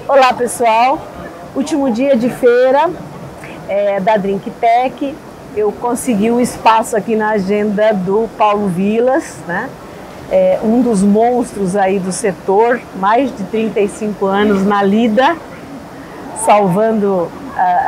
Olá pessoal, último dia de feira da DrinkTech. Eu consegui um espaço aqui na agenda do Paulo Vilas, né? Um dos monstros aí do setor, mais de 35 anos na lida, salvando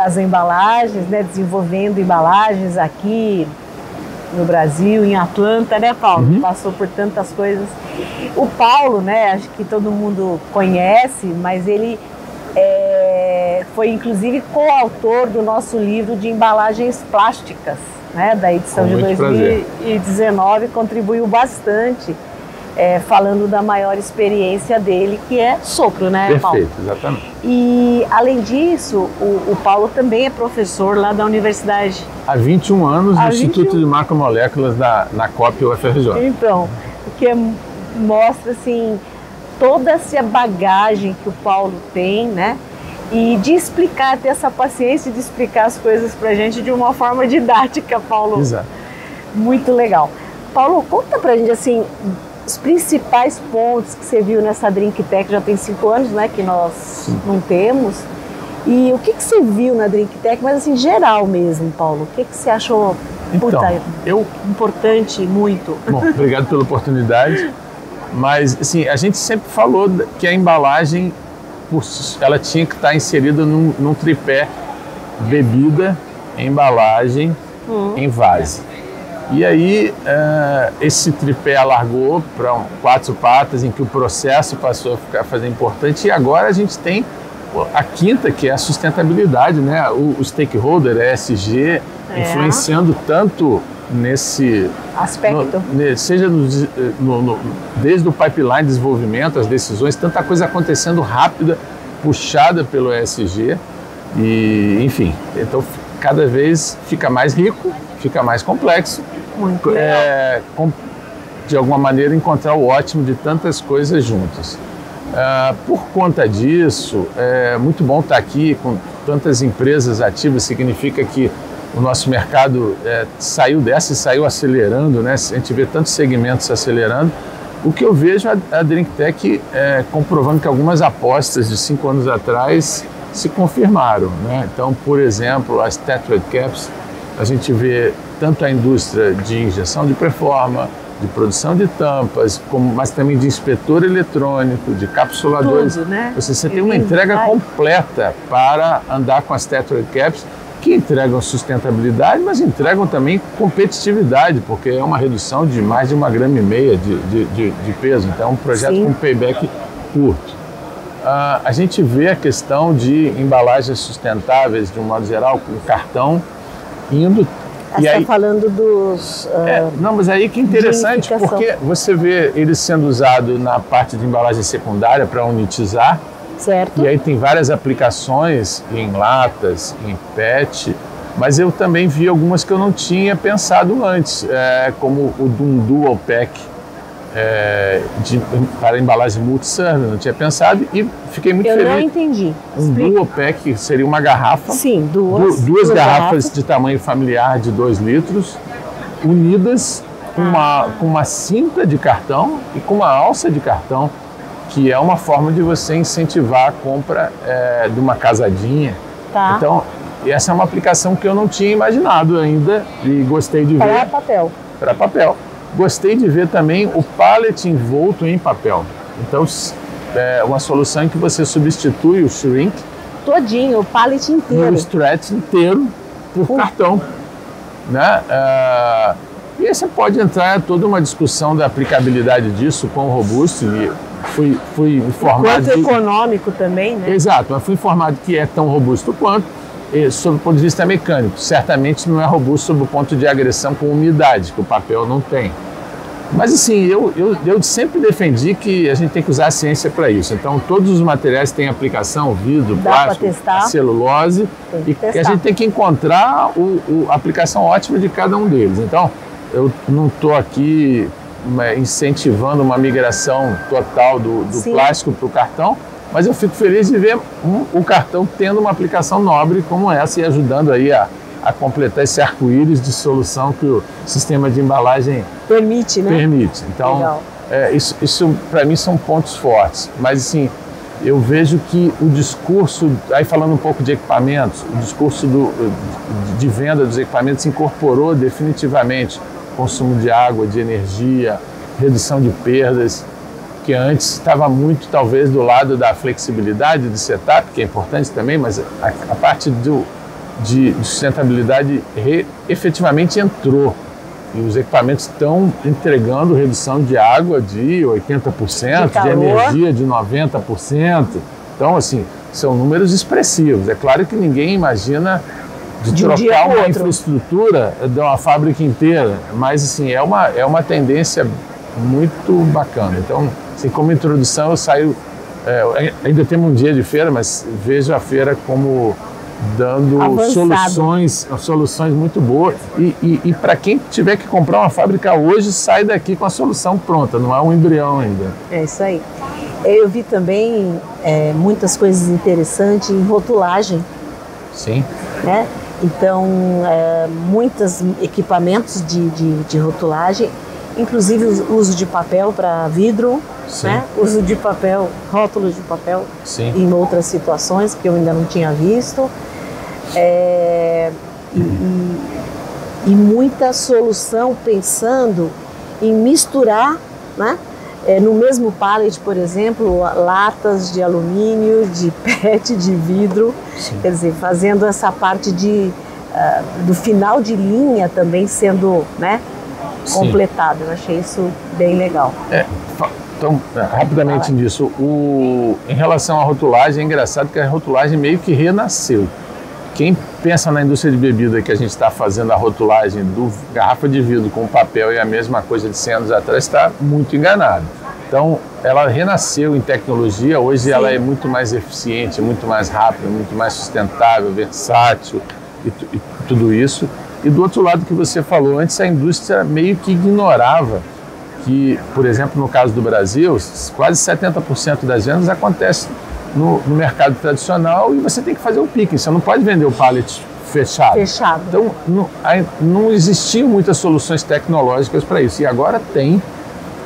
as embalagens, né? Desenvolvendo embalagens aqui no Brasil, em Atlanta, né, Paulo? Passou por tantas coisas. O Paulo, né, acho que todo mundo conhece, mas ele foi inclusive coautor do nosso livro de embalagens plásticas, né, da edição de 2019, contribuiu bastante, falando da maior experiência dele, que é sopro, né, Paulo? Perfeito, exatamente. E, além disso, o Paulo também é professor lá da Universidade. Há 21 anos no Instituto de Macromoléculas na COP UFRJ. Então, o que mostra, assim, toda essa bagagem que o Paulo tem, né? E de explicar, ter essa paciência de explicar as coisas pra gente de uma forma didática, Paulo. Exato. Muito legal. Paulo, conta pra gente, assim, os principais pontos que você viu nessa DrinkTech. Já tem 5 anos, né, que nós não temos. E o que você viu na DrinkTech, mas assim, geral mesmo, Paulo? O que você achou importante, muito? Bom, obrigado pela oportunidade. Mas, assim, a gente sempre falou que a embalagem, ela tinha que estar inserida num tripé: bebida, embalagem, envase. E aí, esse tripé alargou para 4 patas, em que o processo passou a fazer importante. E agora a gente tem a quinta, que é a sustentabilidade, né? O stakeholder, ESG, influenciando tanto nesse aspecto, seja desde o pipeline de desenvolvimento, as decisões, tanta coisa acontecendo rápida, puxada pelo ESG, e enfim, então cada vez fica mais rico, fica mais complexo, de alguma maneira encontrar o ótimo de tantas coisas juntas. Por conta disso, é muito bom estar aqui com tantas empresas ativas. Significa que o nosso mercado saiu dessa e saiu acelerando, né? A gente vê tantos segmentos acelerando. O que eu vejo a DrinkTech comprovando que algumas apostas de 5 anos atrás se confirmaram, né? Então, por exemplo, as Tetra Caps, a gente vê tanto a indústria de injeção de preforma, de produção de tampas, mas também de inspetor eletrônico, de capsuladores. Tudo, né? Você tem uma entrega completa para andar com as Tetra Caps, que entregam sustentabilidade, mas entregam também competitividade, porque é uma redução de mais de 1,5 grama de peso. Então, é um projeto com payback curto. A gente vê a questão de embalagens sustentáveis, de um modo geral, com cartão, indo... Você está falando dos... não, mas aí que interessante, porque você vê ele sendo usado na parte de embalagem secundária para unitizar. Certo. E aí tem várias aplicações em latas, em PET, mas eu também vi algumas que eu não tinha pensado antes, como o Dual Pack para embalagem multi-serve, não tinha pensado e fiquei muito feliz. Eu não entendi. Dual Pack seria uma garrafa, sim, duas garrafas de tamanho familiar de 2 litros, unidas com uma cinta de cartão e com uma alça de cartão, que é uma forma de você incentivar a compra de uma casadinha. Tá. Então, essa é uma aplicação que eu não tinha imaginado ainda e gostei de ver. Para papel. Para papel. Gostei de ver também o pallet envolto em papel. Então, é uma solução em que você substitui o shrink todinho, o pallet inteiro. E o stretch inteiro por cartão, né? E aí você pode entrar em toda uma discussão da aplicabilidade disso, quão robusto, e fui informado... Quanto econômico também, né? Exato, mas fui informado que é tão robusto quanto, sob o ponto de vista mecânico. Certamente não é robusto sob o ponto de agressão com umidade, que o papel não tem. Mas assim, eu sempre defendi que a gente tem que usar a ciência para isso. Então, todos os materiais têm aplicação, vidro, plástico, celulose, e a gente tem que encontrar a aplicação ótima de cada um deles. Então, eu não estou aqui incentivando uma migração total do plástico para o cartão, mas eu fico feliz de ver o cartão tendo uma aplicação nobre como essa e ajudando aí a completar esse arco-íris de solução que o sistema de embalagem permite, né? Permite. Então, isso para mim são pontos fortes. Mas assim, eu vejo que o discurso, aí falando um pouco de equipamentos, o discurso de venda dos equipamentos incorporou definitivamente consumo de água, de energia, redução de perdas, que antes estava muito talvez do lado da flexibilidade de setup, que é importante também, mas a parte de sustentabilidade efetivamente entrou. E os equipamentos estão entregando redução de água de 80%, de energia de 90%. Então, assim, são números expressivos. É claro que ninguém imagina de trocar uma infraestrutura de uma fábrica inteira, mas, assim, é uma tendência muito bacana. Então, assim, como introdução, eu saio... ainda temos um dia de feira, mas vejo a feira como dando soluções muito boas. E para quem tiver que comprar uma fábrica hoje, sai daqui com a solução pronta, não é um embrião ainda. É isso aí. Eu vi também muitas coisas interessantes em rotulagem. Sim. Né? Então, muitos equipamentos de rotulagem, inclusive o uso de papel para vidro, né? Uso de papel, rótulos de papel. Sim. Em outras situações que eu ainda não tinha visto. E muita solução pensando em misturar, né? No mesmo pallet, por exemplo, latas de alumínio, de PET, de vidro. Sim. Quer dizer, fazendo essa parte do final de linha também sendo, né, completado. Eu achei isso bem legal. Então, rapidamente nisso, em relação à rotulagem, é engraçado que a rotulagem meio que renasceu. Quem pensa na indústria de bebida que a gente está fazendo a rotulagem do garrafa de vidro com papel e a mesma coisa de 100 anos atrás, está muito enganado. Então, ela renasceu em tecnologia, hoje ela é muito mais eficiente, muito mais rápida, muito mais sustentável, versátil e tudo isso. E do outro lado que você falou, antes a indústria meio que ignorava que, por exemplo, no caso do Brasil, quase 70% das vendas acontece no mercado tradicional e você tem que fazer o picking, você não pode vender o pallet fechado. Então, não existiam muitas soluções tecnológicas para isso. E agora tem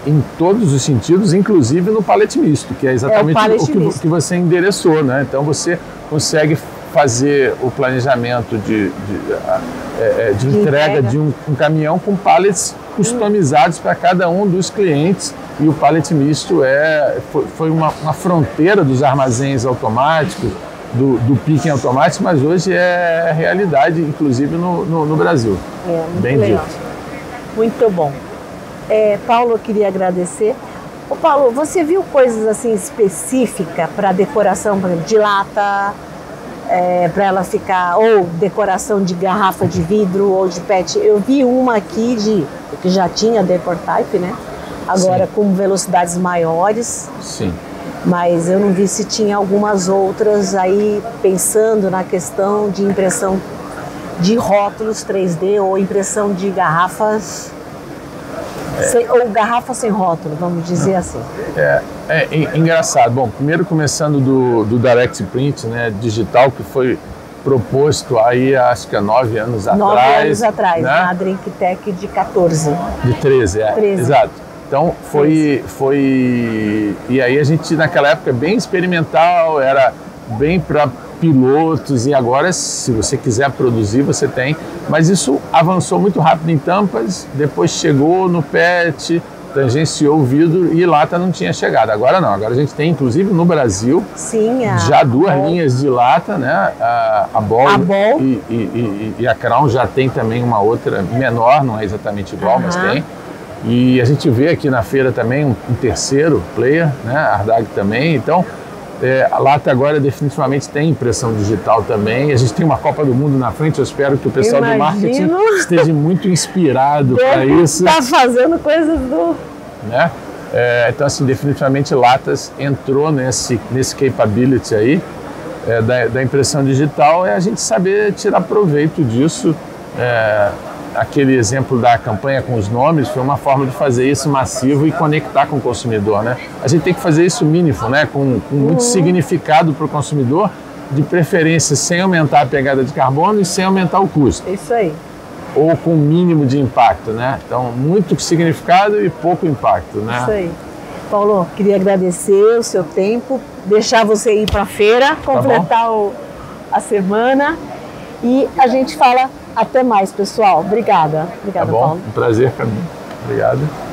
em todos os sentidos, inclusive no pallet misto, que é exatamente o que você endereçou, né? Então, você consegue fazer o planejamento de entrega de um caminhão com pallets customizados para cada um dos clientes, e o pallet misto foi uma fronteira dos armazéns automáticos, do picking automático, mas hoje é realidade, inclusive no Brasil. Muito bem legal. dito. Muito bom. Paulo, eu queria agradecer. Ô, Paulo, você viu coisas assim específicas para decoração, por exemplo, de lata, para ela ficar, ou decoração de garrafa de vidro ou de PET? Eu vi uma aqui que já tinha decor type, né? Agora com velocidades maiores. Sim. Mas eu não vi se tinha algumas outras aí pensando na questão de impressão de rótulos 3D ou impressão de garrafas. Ou garrafa sem rótulo, vamos dizer assim. É engraçado. Bom, primeiro começando do Direct Print, né, digital, que foi proposto aí, acho que há 9 anos atrás. 9 anos atrás, né? Na DrinkTech de 14. De 13, 13. Exato. Então, foi... E aí a gente, naquela época, bem experimental, era bem para pilotos, e agora, se você quiser produzir, você tem. Mas isso avançou muito rápido em tampas, depois chegou no PET, tangenciou o vidro e lata não tinha chegado. Agora não, agora a gente tem, inclusive no Brasil, já duas linhas de lata, né? A Ball e a Crown já tem também uma outra menor, não é exatamente igual, mas tem. E a gente vê aqui na feira também um terceiro player, né? A Ardagh também. Então, a lata agora definitivamente tem impressão digital também. A gente tem uma Copa do Mundo na frente, eu espero que o pessoal do marketing esteja muito inspirado para isso. Está fazendo coisas do... Né? Então, assim, definitivamente latas entrou nesse capability aí da impressão digital, é a gente saber tirar proveito disso. Aquele exemplo da campanha com os nomes foi uma forma de fazer isso massivo e conectar com o consumidor, né? A gente tem que fazer isso mínimo, né? Com muito significado para o consumidor, de preferência sem aumentar a pegada de carbono e sem aumentar o custo. Isso aí. Ou com mínimo de impacto, né? Então, muito significado e pouco impacto, né? Isso aí. Paulo, queria agradecer o seu tempo, deixar você ir para a feira, completar a semana. E a gente fala até mais, pessoal. Obrigada. Obrigada, tá bom? Paulo. Um prazer, Camila. Obrigado.